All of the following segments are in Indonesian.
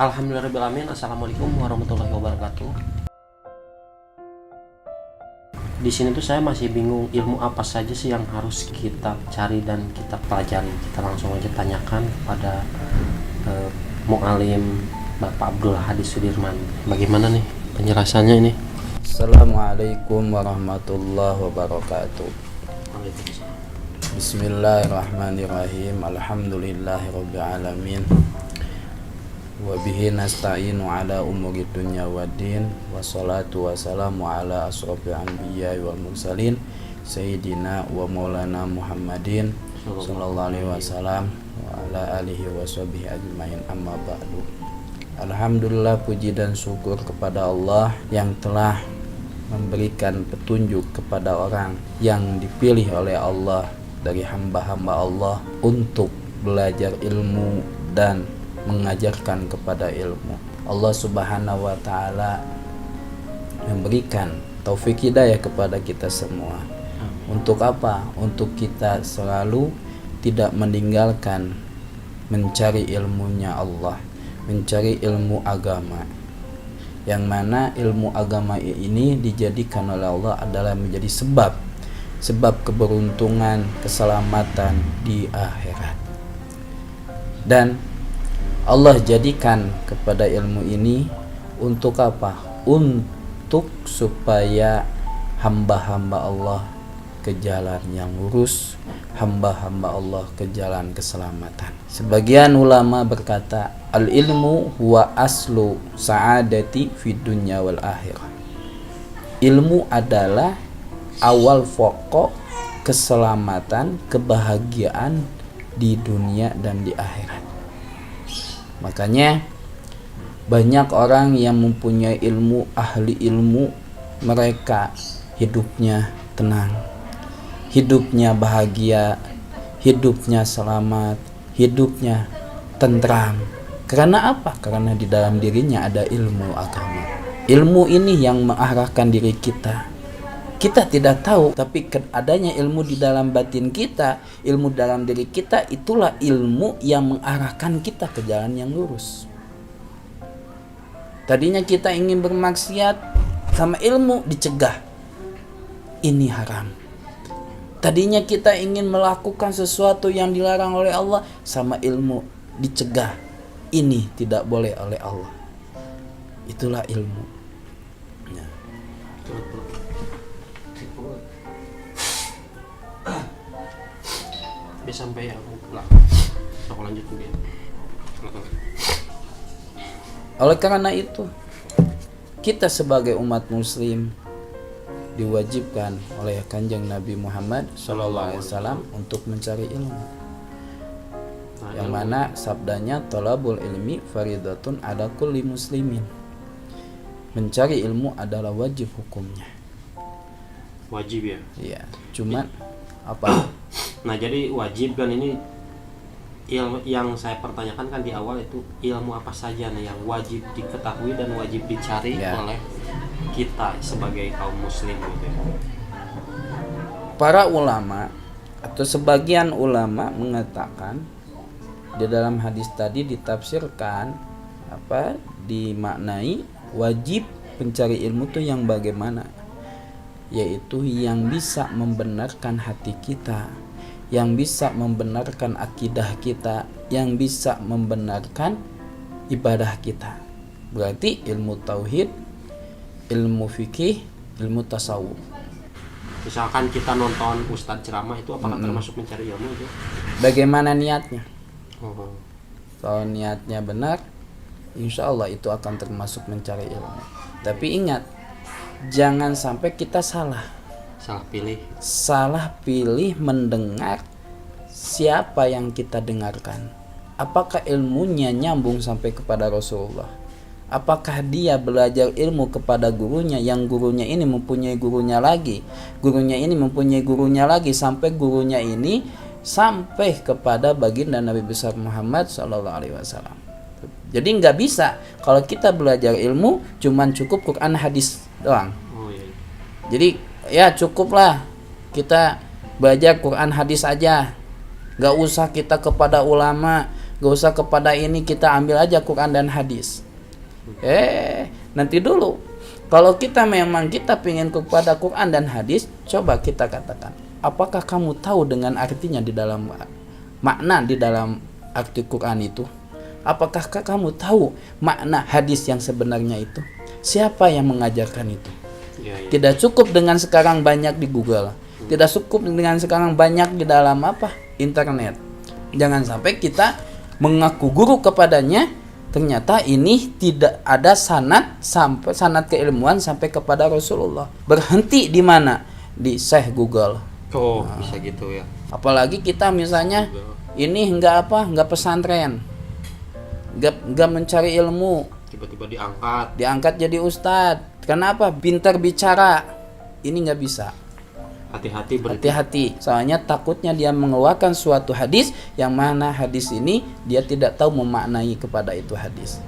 Alhamdulillahirrahmanirrahim. Assalamualaikum warahmatullahi wabarakatuh. Di sini tuh saya masih bingung ilmu apa saja sih yang harus kita cari dan kita pelajari. Kita langsung aja tanyakan kepada Mu'alim Bapak Abdul Hadi Sudirman. Bagaimana nih penjelasannya ini? Assalamualaikum warahmatullahi wabarakatuh. Waalaikumsalam. Bismillahirrahmanirrahim. Alhamdulillahirabbil alamin. Wa bihi nasta'inu ala umuri dunya waddin. Wassalatu wassalamu ala asrofil anbiya wal mursalin sayyidina wa maulana Muhammadin sallallahu alaihi wasallam wa ala alihi washabihi ajmain, amma ba'du. Alhamdulillah, puji dan syukur kepada Allah yang telah memberikan petunjuk kepada orang yang dipilih oleh Allah dari hamba-hamba Allah untuk belajar ilmu dan mengajarkan kepada ilmu. Allah Subhanahu wa taala memberikan taufik hidayah kepada kita semua. Untuk apa? Untuk kita selalu tidak meninggalkan mencari ilmunya Allah, mencari ilmu agama. Yang mana ilmu agama ini dijadikan oleh Allah adalah menjadi sebab keberuntungan, keselamatan di akhirat. Dan Allah jadikan kepada ilmu ini untuk apa? Untuk supaya hamba-hamba Allah ke jalan yang lurus, hamba-hamba Allah ke jalan keselamatan. Sebagian ulama berkata, al-ilmu huwa aslu sa'adati fid dunya wal akhirah. Ilmu adalah awal pokok keselamatan, kebahagiaan di dunia dan di akhirat. Makanya banyak orang yang mempunyai ilmu, ahli ilmu, mereka hidupnya tenang, hidupnya bahagia, hidupnya selamat, hidupnya tentram. Karena apa? Karena di dalam dirinya ada ilmu agama. Ilmu ini yang mengarahkan diri kita. Kita tidak tahu, tapi adanya ilmu di dalam batin kita, ilmu dalam diri kita, itulah ilmu yang mengarahkan kita ke jalan yang lurus. Tadinya kita ingin bermaksiat, sama ilmu dicegah. Ini haram. Tadinya kita ingin melakukan sesuatu yang dilarang oleh Allah, sama ilmu dicegah. Ini tidak boleh oleh Allah. Itulah ilmu. Ya. Dia sampai aku lanjut kemudian. Oleh karena itu, kita sebagai umat muslim diwajibkan oleh Kanjeng Nabi Muhammad SAW untuk mencari ilmu. Yang mana sabdanya thalabul ilmi faridatun ala kulli muslimin. Mencari ilmu adalah wajib hukumnya. Wajib ya? Iya, cuman apa? Nah, jadi wajib kan ini ilmu yang saya pertanyakan kan di awal itu ilmu apa saja nih yang wajib diketahui dan wajib dicari oleh kita sebagai kaum muslim gitu ya. Para ulama atau sebagian ulama mengatakan di dalam hadis tadi ditafsirkan dimaknai wajib pencari ilmu itu yang bagaimana? Yaitu yang bisa membenarkan hati kita, yang bisa membenarkan akidah kita, yang bisa membenarkan ibadah kita. Berarti ilmu tauhid, ilmu fikih, ilmu tasawuf. Misalkan kita nonton ustadz ceramah itu apakah termasuk mencari ilmu itu? Bagaimana niatnya? Kalau niatnya benar, insya Allah itu akan termasuk mencari ilmu. Tapi ingat, jangan sampai kita salah pilih mendengar siapa yang kita dengarkan. Apakah ilmunya nyambung sampai kepada Rasulullah? Apakah dia belajar ilmu kepada gurunya, yang gurunya ini mempunyai gurunya lagi, gurunya ini mempunyai gurunya lagi, sampai gurunya ini sampai kepada baginda Nabi besar Muhammad SAW. Jadi nggak bisa kalau kita belajar ilmu cuman cukup Quran hadis doang. Jadi ya cukuplah kita belajar Quran hadis aja, nggak usah kita kepada ulama, gak usah kepada ini, kita ambil aja Quran dan hadis. Nanti dulu. Kalau kita memang kita pengen kepada Quran dan hadis, coba kita katakan, apakah kamu tahu dengan artinya di dalam makna di dalam arti Quran itu? Apakah kamu tahu makna hadis yang sebenarnya itu? Siapa yang mengajarkan itu? Tidak cukup dengan sekarang banyak di Google. Tidak cukup dengan sekarang banyak di dalam internet. Jangan sampai kita mengaku guru kepadanya, ternyata ini tidak ada sanad keilmuan sampai kepada Rasulullah. Berhenti di mana? Di Syekh Google. Bisa gitu ya. Apalagi kita misalnya ini enggak pesantren, enggak mencari ilmu, tiba-tiba diangkat jadi ustadz. Kenapa? Pintar bicara. Ini enggak bisa. Hati-hati. Soalnya takutnya dia mengeluarkan suatu hadis yang mana hadis ini dia tidak tahu memaknai kepada itu hadis.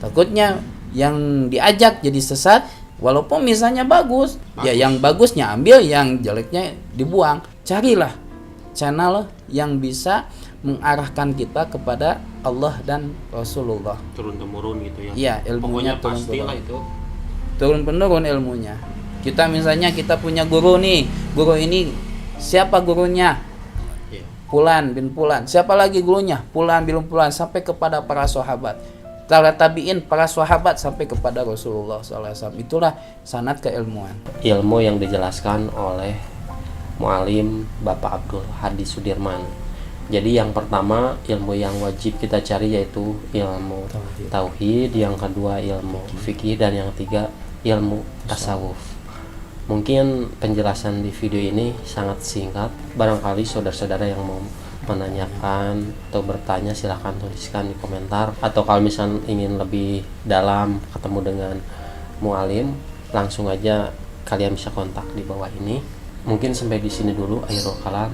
Takutnya yang diajak jadi sesat, walaupun misalnya bagus. Ya yang bagusnya ambil, yang jeleknya dibuang. Carilah channel yang bisa mengarahkan kita kepada Allah dan Rasulullah. Turun-temurun gitu ya. Iya, ilmunya pastilah itu. Turun-temurun ilmunya. Kita misalnya kita punya guru nih. Guru ini siapa gurunya? Fulan bin Fulan. Siapa lagi gurunya? Fulan bin Fulan, sampai kepada para sahabat. Para tabi'in, para sahabat, sampai kepada Rasulullah SAW. Itulah sanad keilmuan. Ilmu yang dijelaskan oleh Mu'alim Bapak Abdul Hadi Sudirman. Jadi yang pertama ilmu yang wajib kita cari yaitu ilmu tauhid, yang kedua ilmu fikih, dan yang ketiga ilmu tasawuf. Mungkin penjelasan di video ini sangat singkat. Barangkali saudara-saudara yang mau menanyakan atau bertanya silahkan tuliskan di komentar. Atau kalau misalnya ingin lebih dalam ketemu dengan Mu'alim, langsung aja kalian bisa kontak di bawah ini. Mungkin sampai di sini dulu. Akhirul kalam.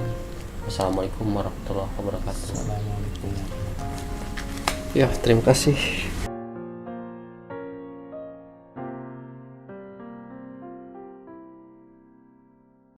Wassalamualaikum warahmatullahi wabarakatuh. Assalamualaikum. Ya, terima kasih.